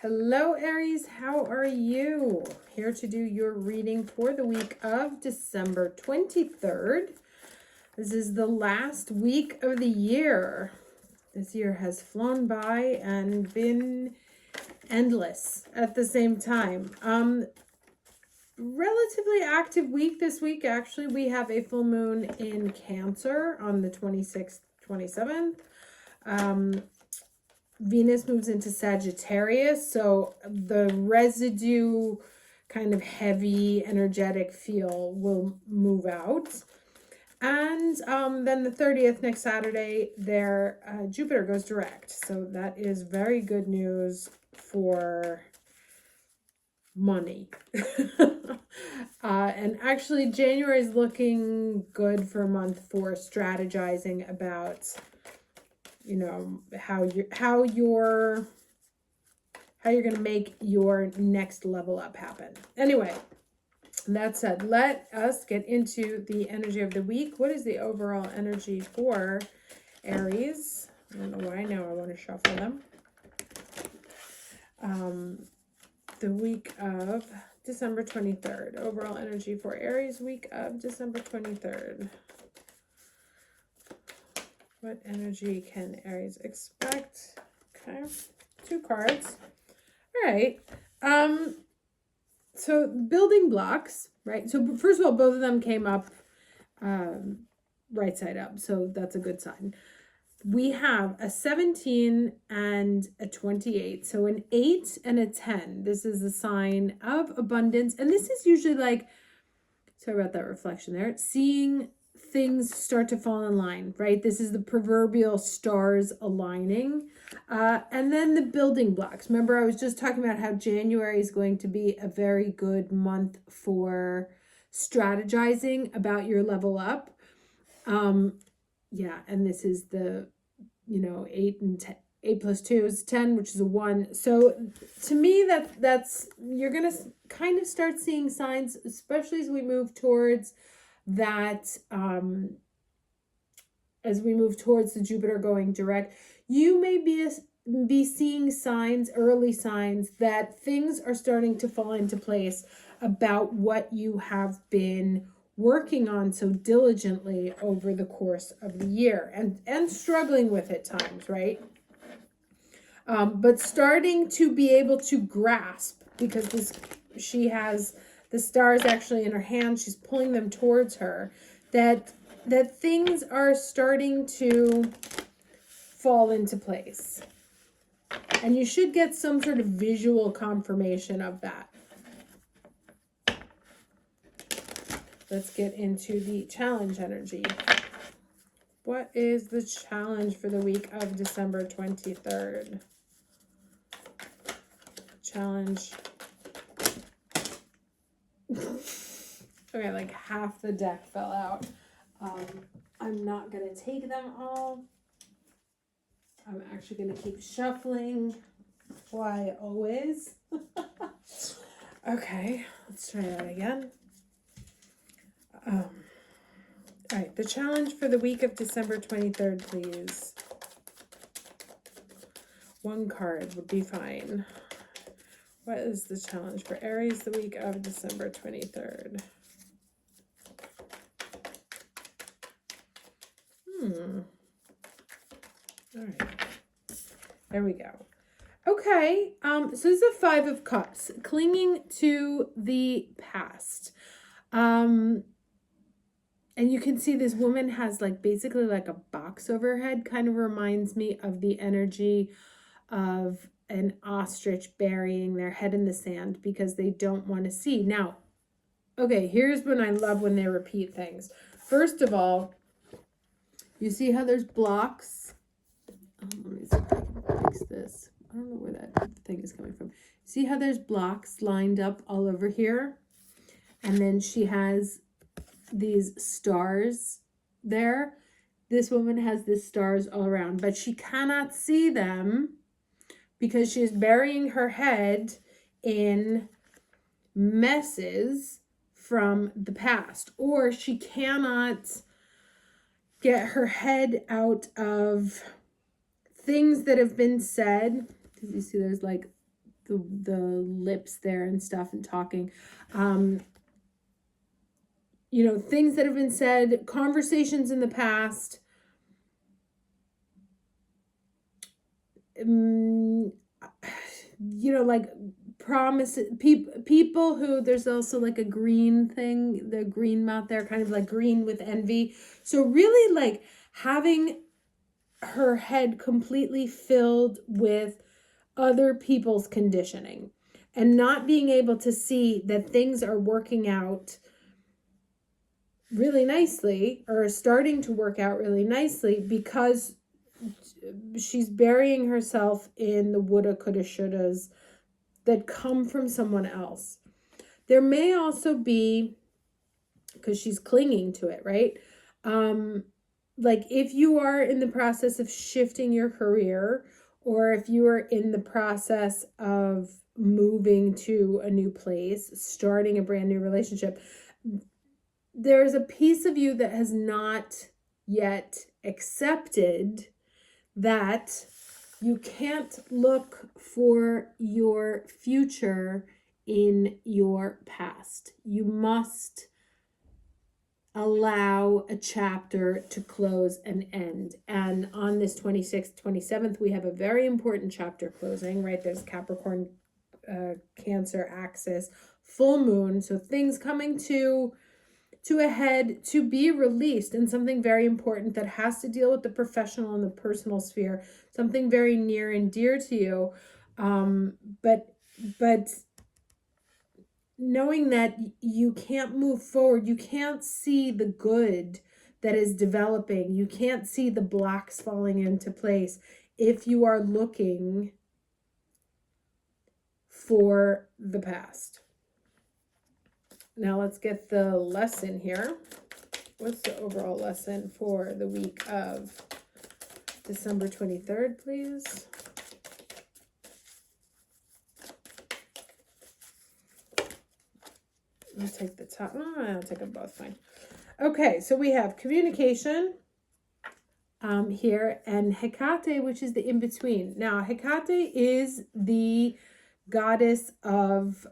Hello, Aries. How are you? Here to do your reading for the week of December 23rd. This is the last week of the year. This year has flown by and been endless at the same time. Relatively active week this week. Actually, we have a full moon in Cancer on the 26th, 27th. Venus moves into Sagittarius, so the residue kind of heavy, energetic feel will move out. And then the 30th, next Saturday, Jupiter goes direct. So that is very good news for money. And actually, January is looking good for a month for strategizing about how you're going to make your next level up happen. Anyway, that said, let us get into the energy of the week. What is the overall energy for Aries? I don't know why now I want to shuffle them. The week of December 23rd. Overall energy for Aries, week of December 23rd. What energy can Aries expect? Okay, 2 cards. All right. So building blocks, right? So first of all, both of them came up right side up. So that's a good sign. We have a 17 and a 28. So an 8 and a 10. This is a sign of abundance. And this is usually like, sorry about that reflection there, seeing things start to fall in line, right? This is the proverbial stars aligning. And then the building blocks. Remember, I was just talking about how January is going to be a very good month for strategizing about your level up. Yeah, and this is the, 8 and 10. 8 plus 2 is 10, which is a 1. So to me, that's you're going to kind of start seeing signs, especially as we move towards that, as we move towards the Jupiter going direct. You may be seeing signs, early signs, that things are starting to fall into place about what you have been working on so diligently over the course of the year and struggling with at times, right? But starting to be able to grasp, because she has the stars actually in her hand, she's pulling them towards her, that things are starting to fall into place. And you should get some sort of visual confirmation of that. Let's get into the challenge energy. What is the challenge for the week of December 23rd? Challenge. Okay, like half the deck fell out. I'm not going to take them all. I'm actually going to keep shuffling. Why always? Okay, let's try that again. All right, the challenge for the week of December 23rd, please. 1 card would be fine. What is the challenge for Aries the week of December 23rd? All right. There we go. Okay. So this is a 5 of Cups, clinging to the past. And you can see this woman has like basically like a box over her head. Kind of reminds me of the energy of an ostrich burying their head in the sand because they don't want to see. Now, okay, here's when I love when they repeat things. First of all, you see how there's blocks? Let me see if I can fix this. I don't know where that thing is coming from. See how there's blocks lined up all over here? And then she has these stars there. This woman has these stars all around, but she cannot see them because she's burying her head in messes from the past, or she cannot get her head out of things that have been said. Because you see there's like the lips there and stuff and talking. Things that have been said, conversations in the past. Like promises, people who, there's also like a green thing, the green mouth there, kind of like green with envy. So really like having her head completely filled with other people's conditioning and not being able to see that things are working out really nicely or starting to work out really nicely because she's burying herself in the woulda, coulda, shouldas that come from someone else. There may also be, because she's clinging to it, right? Like if you are in the process of shifting your career, or if you are in the process of moving to a new place, starting a brand new relationship, there's a piece of you that has not yet accepted that you can't look for your future in your past. You must allow a chapter to close and end. And on this 26th, 27th, we have a very important chapter closing, right? There's Capricorn, Cancer axis, full moon. So things coming to a head, to be released, and something very important that has to deal with the professional and the personal sphere, something very near and dear to you. But knowing that you can't move forward, you can't see the good that is developing, you can't see the blocks falling into place if you are looking for the past. Now let's get the lesson here. What's the overall lesson for the week of December 23rd, please? I'll take the top. I'll take them both, fine. Okay, so we have communication here, and Hecate, which is the in-between. Now, Hecate is the goddess of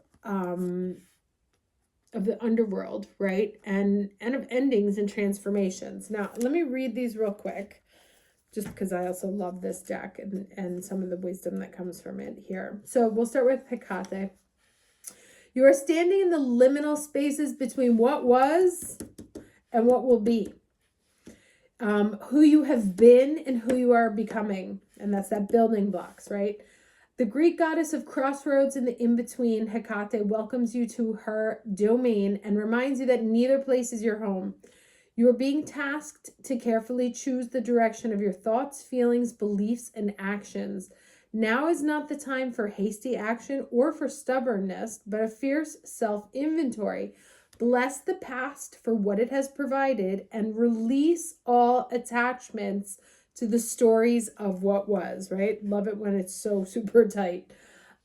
the underworld, right? And of endings and transformations. Now, let me read these real quick, just because I also love this deck and some of the wisdom that comes from it here. So we'll start with Hecate. You are standing in the liminal spaces between what was and what will be. Who you have been and who you are becoming. And that's that building blocks, right? The Greek goddess of crossroads and the in-between, Hecate, welcomes you to her domain and reminds you that neither place is your home. You are being tasked to carefully choose the direction of your thoughts, feelings, beliefs, and actions. Now is not the time for hasty action or for stubbornness, but a fierce self-inventory. Bless the past for what it has provided and release all attachments to the stories of what was, right? Love it when it's so super tight.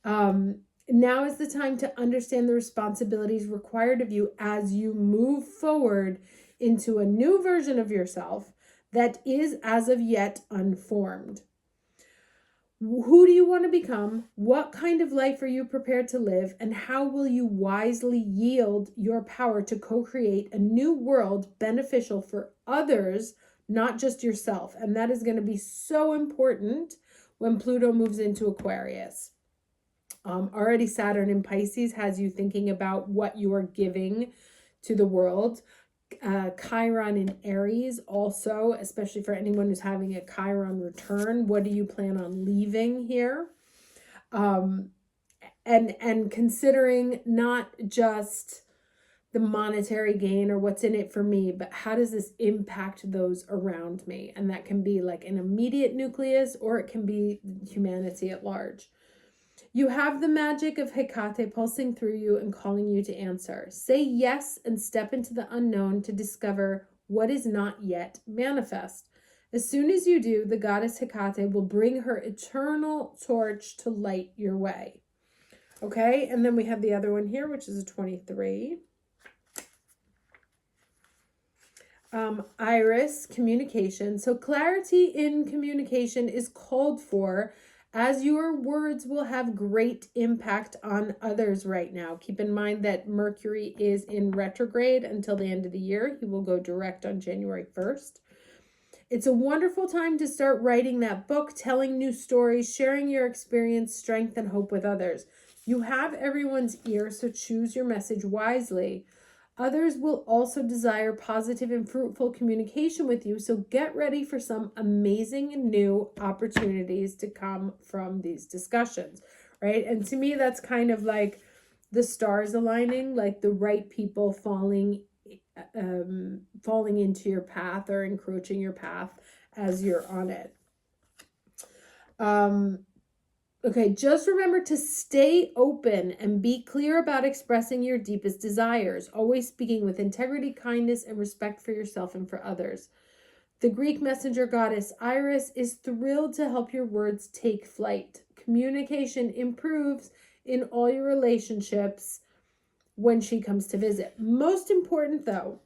Now is the time to understand the responsibilities required of you as you move forward into a new version of yourself that is as of yet unformed. Who do you want to become? What kind of life are you prepared to live? And how will you wisely yield your power to co-create a new world beneficial for others, not just yourself? And that is going to be so important when Pluto moves into Aquarius. Already Saturn in Pisces has you thinking about what you are giving to the world. Chiron in Aries also, especially for anyone who's having a Chiron return. What do you plan on leaving here? And considering not just the monetary gain or what's in it for me, but how does this impact those around me? And that can be like an immediate nucleus, or it can be humanity at large. You have the magic of Hecate pulsing through you and calling you to answer. Say yes and step into the unknown to discover what is not yet manifest. As soon as you do, the goddess Hecate will bring her eternal torch to light your way. Okay, and then we have the other one here, which is a 23. Iris, communication. So clarity in communication is called for as your words will have great impact on others right now. Keep in mind that Mercury is in retrograde until the end of the year. He will go direct on January 1st. It's a wonderful time to start writing that book, telling new stories, sharing your experience, strength, and hope with others. You have everyone's ear, so choose your message wisely. Others will also desire positive and fruitful communication with you, so get ready for some amazing new opportunities to come from these discussions, right? And to me, that's kind of like the stars aligning, like the right people falling into your path or encroaching your path as you're on it. Okay, just remember to stay open and be clear about expressing your deepest desires, always speaking with integrity, kindness, and respect for yourself and for others. The Greek messenger goddess Aries is thrilled to help your words take flight. Communication improves in all your relationships when she comes to visit. Most important though,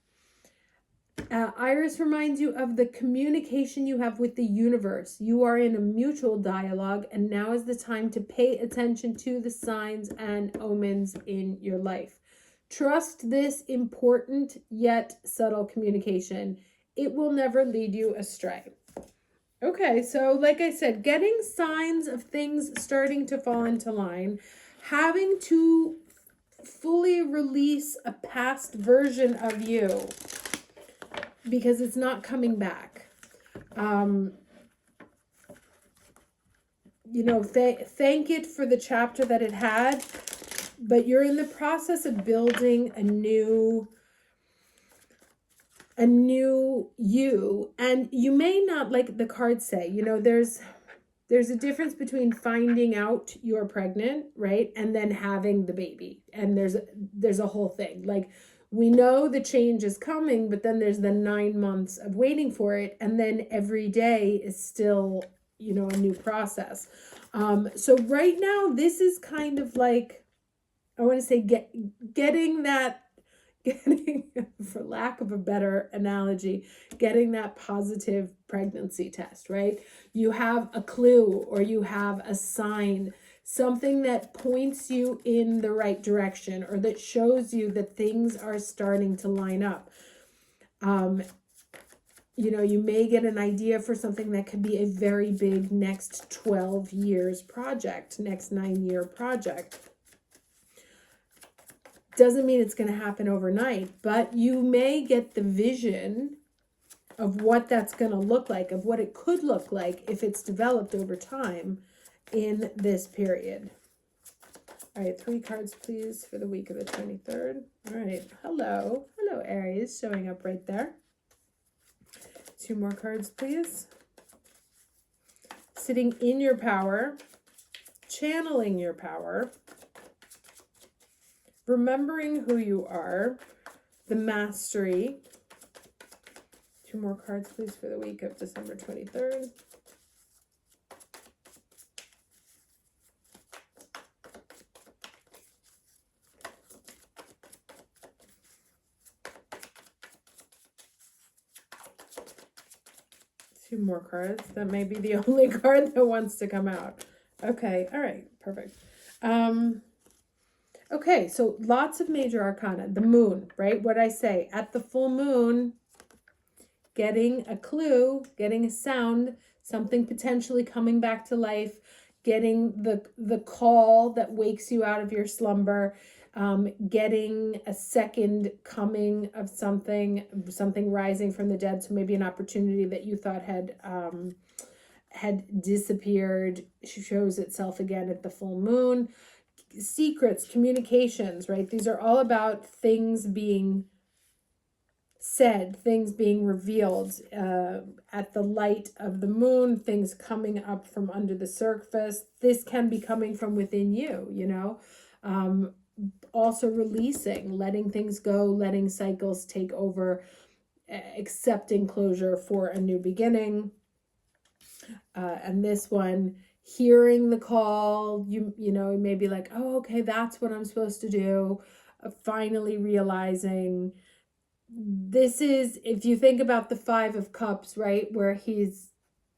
Iris reminds you of the communication you have with the universe. You are in a mutual dialogue, and now is the time to pay attention to the signs and omens in your life. Trust this important yet subtle communication. It will never lead you astray. Okay, so like I said, getting signs of things starting to fall into line, having to fully release a past version of you, because it's not coming back. Thank it for the chapter that it had, but you're in the process of building a new you, and you may not, like the cards say, there's a difference between finding out you're pregnant, right, and then having the baby, and there's a whole thing. Like, we know the change is coming, but then there's the 9 months of waiting for it, and then every day is still, a new process. So right now, this is kind of like, I want to say, getting, for lack of a better analogy, getting that positive pregnancy test, right? You have a clue or you have a sign, something that points you in the right direction or that shows you that things are starting to line up. You may get an idea for something that could be a very big next 12 years project, next 9-year project. Doesn't mean it's going to happen overnight, but you may get the vision of what that's going to look like, of what it could look like if it's developed over time in this period. All right, 3 cards, please, for the week of the 23rd. All right, hello, Aries, showing up right there. 2 more cards, please. Sitting in your power, channeling your power, remembering who you are, the mastery. 2 more cards, please, for the week of December 23rd. Two more cards. That may be the only card that wants to come out. Okay, all right, perfect. Okay, so lots of major arcana. The moon, right? What I say, at the full moon, getting a clue, getting a sound, something potentially coming back to life, getting the call that wakes you out of your slumber, getting a second coming of something rising from the dead. So maybe an opportunity that you thought had disappeared shows itself again at the full moon. Secrets, communications, right? These are all about things being said, things being revealed at the light of the moon, things coming up from under the surface. This can be coming from within you, also releasing, letting things go, letting cycles take over, accepting closure for a new beginning. And this one, hearing the call, you may be like, oh, okay, that's what I'm supposed to do. Finally realizing this is, if you think about the 5 of Cups, right, where he's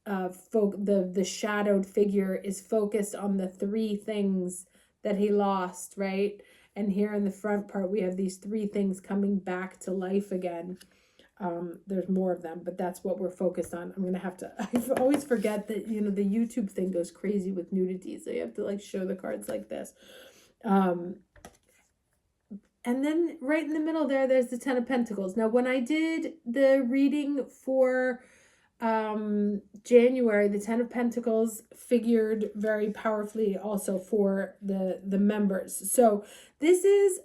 the shadowed figure is focused on the three things that he lost, right? And here in the front part, we have these three things coming back to life again. There's more of them, but that's what we're focused on. I'm gonna have to, I always forget that, you know, the YouTube thing goes crazy with nudity, so you have to like show the cards like this. And then right in the middle there's the Ten of Pentacles. Now, when I did the reading for January, the Ten of Pentacles figured very powerfully also for the members. So this is,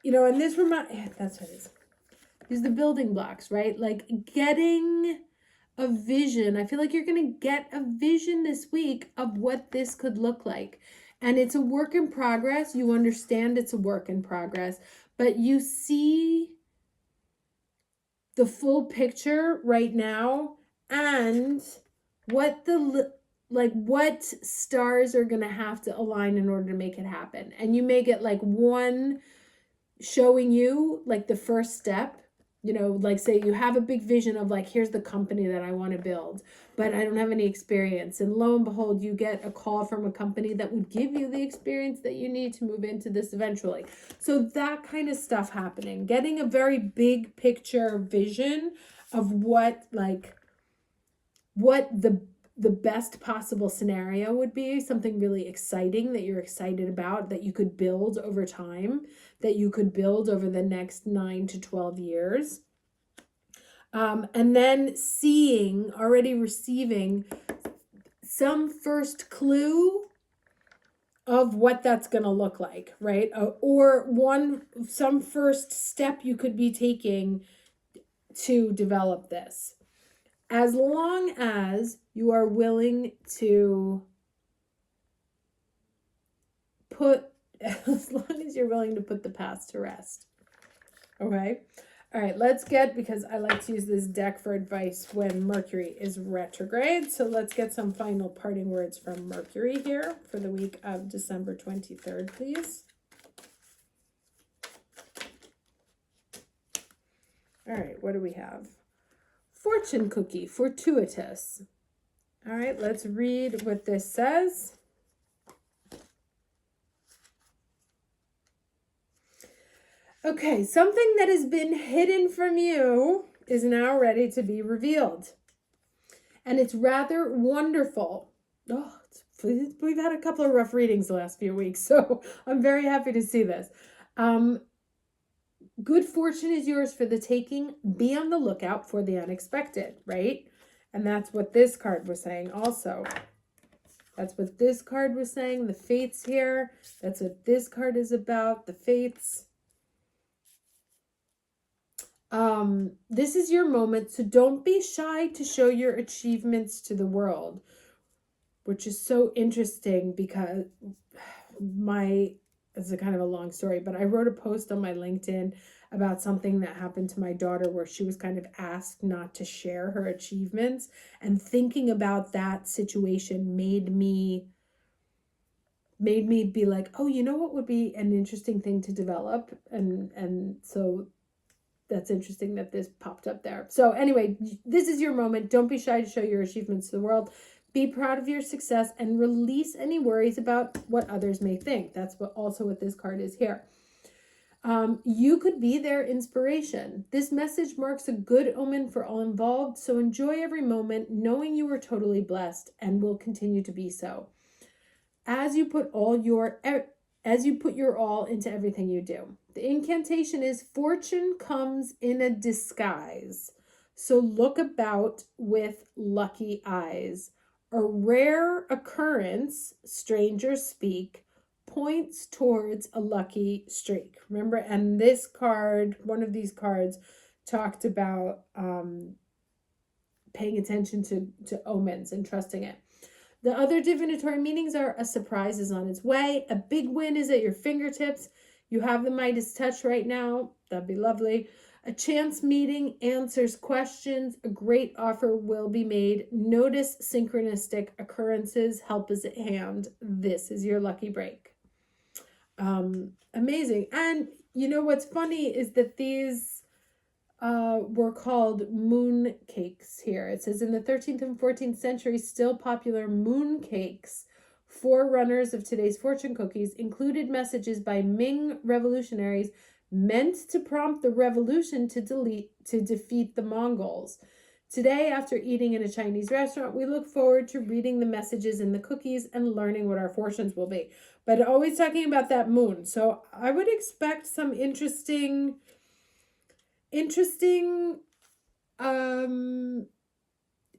you know, and this that's what it is. These are the building blocks, right? Like getting a vision. I feel like you're going to get a vision this week of what this could look like. And it's a work in progress. You understand it's a work in progress, but you see the full picture right now and what what stars are going to have to align in order to make it happen. And you may get like one showing you like the first step. You know, like say you have a big vision of like, here's the company that I want to build, but I don't have any experience. And lo and behold, you get a call from a company that would give you the experience that you need to move into this eventually. So that kind of stuff happening, getting a very big picture vision of what the best possible scenario would be, something really exciting that you're excited about, that you could build over time, that you could build over the next 9 to 12 years. And then already receiving some first clue of what that's going to look like, right? Or some first step you could be taking to develop this. As long as you are willing to as long as you're willing to put the past to rest. Okay? All right, because I like to use this deck for advice when Mercury is retrograde. So let's get some final parting words from Mercury here for the week of December 23rd, please. All right, what do we have? Fortune cookie, fortuitous. All right, let's read what this says. Okay, something that has been hidden from you is now ready to be revealed. And it's rather wonderful. Oh, we've had a couple of rough readings the last few weeks, so I'm very happy to see this. Good fortune is yours for the taking. Be on the lookout for the unexpected, right? And that's what this card was saying also. That's what this card was saying, the fates here. That's what this card is about, the fates. This is your moment, so don't be shy to show your achievements to the world, which is so interesting because it's a kind of a long story, but I wrote a post on my LinkedIn about something that happened to my daughter where she was kind of asked not to share her achievements, and thinking about that situation made me be like, oh, you know what would be an interesting thing to develop, and so that's interesting that this popped up there. So anyway, this is your moment. Don't be shy to show your achievements to the world. Be proud of your success and release any worries about what others may think. That's what this card is here. You could be their inspiration. This message marks a good omen for all involved, so enjoy every moment knowing you are totally blessed and will continue to be so. As you put your all into everything you do. The incantation is fortune comes in a disguise, so look about with lucky eyes. A rare occurrence, strangers speak, points towards a lucky streak. Remember, and this card, one of these cards, talked about paying attention to omens and trusting it. The other divinatory meanings are a surprise is on its way, a big win is at your fingertips, you have the Midas touch right now, that'd be lovely. A chance meeting answers questions, a great offer will be made, notice synchronistic occurrences, help is at hand, this is your lucky break. Amazing. And you know what's funny is that these were called moon cakes here. It says in the 13th and 14th century, still popular moon cakes, forerunners of today's fortune cookies, included messages by Ming revolutionaries meant to prompt the revolution to defeat the Mongols. Today, after eating in a Chinese restaurant, we look forward to reading the messages in the cookies and learning what our fortunes will be. But always talking about that moon. So I would expect some interesting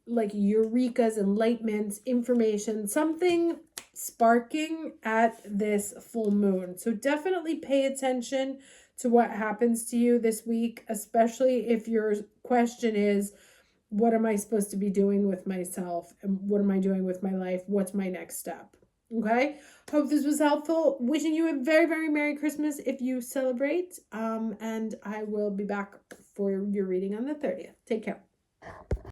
like eureka's, enlightenments, information, something sparking at this full moon. So definitely pay attention to what happens to you this week, especially if your question is, what am I supposed to be doing with myself? And what am I doing with my life? What's my next step? Okay. Hope this was helpful. Wishing you a very, very Merry Christmas if you celebrate. And I will be back for your reading on the 30th. Take care.